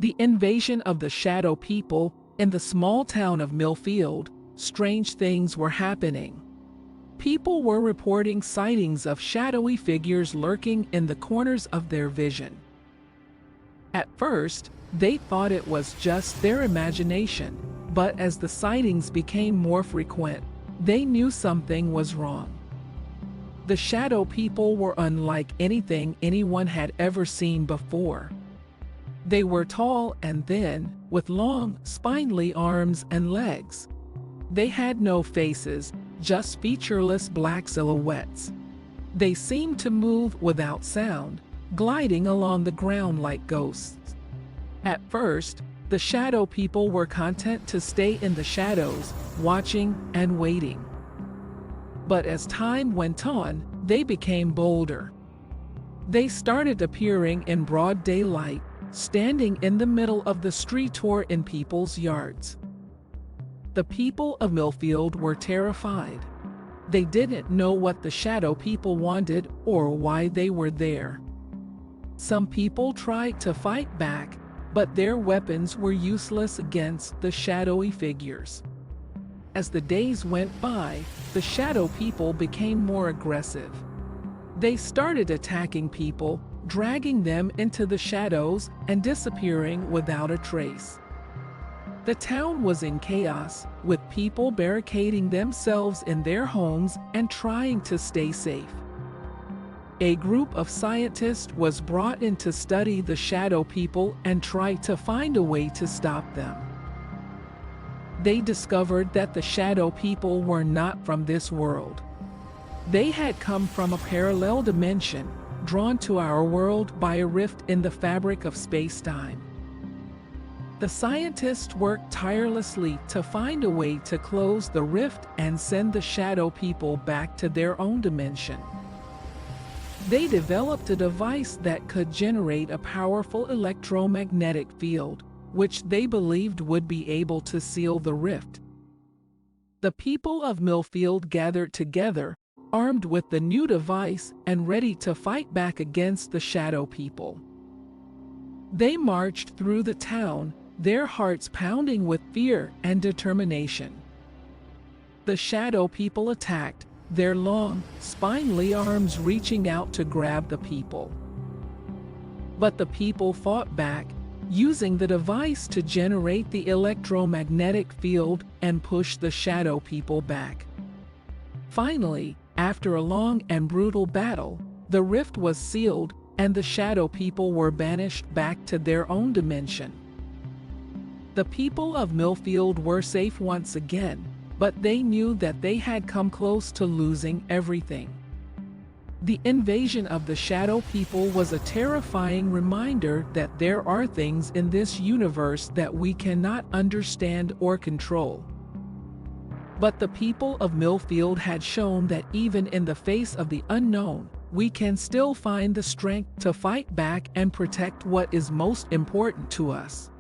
The invasion of the shadow people. In the small town of Millfield, strange things were happening. People were reporting sightings of shadowy figures lurking in the corners of their vision. At first, they thought it was just their imagination, but as the sightings became more frequent, they knew something was wrong. The shadow people were unlike anything anyone had ever seen before. They were tall and thin, with long, spindly arms and legs. They had no faces, just featureless black silhouettes. They seemed to move without sound, gliding along the ground like ghosts. At first, the shadow people were content to stay in the shadows, watching and waiting. But as time went on, they became bolder. They started appearing in broad daylight, standing in the middle of the street or in people's yards. The people of Millfield were terrified. They didn't know what the shadow people wanted or why they were there. Some people tried to fight back, but their weapons were useless against the shadowy figures. As the days went by, the shadow people became more aggressive. They started attacking people, dragging them into the shadows and disappearing without a trace. The town was in chaos, with people barricading themselves in their homes and trying to stay safe. A group of scientists was brought in to study the shadow people and try to find a way to stop them. They discovered that the shadow people were not from this world. They had come from a parallel dimension, drawn to our world by a rift in the fabric of space-time. The scientists worked tirelessly to find a way to close the rift and send the shadow people back to their own dimension. They developed a device that could generate a powerful electromagnetic field, which they believed would be able to seal the rift. The people of Millfield gathered together, armed with the new device and ready to fight back against the shadow people. They marched through the town, their hearts pounding with fear and determination. The shadow people attacked, their long, spindly arms reaching out to grab the people. But the people fought back, using the device to generate the electromagnetic field and push the shadow people back. Finally, after a long and brutal battle, the rift was sealed and the shadow people were banished back to their own dimension. The people of Millfield were safe once again, but they knew that they had come close to losing everything. The invasion of the shadow people was a terrifying reminder that there are things in this universe that we cannot understand or control. But the people of Millfield had shown that even in the face of the unknown, we can still find the strength to fight back and protect what is most important to us.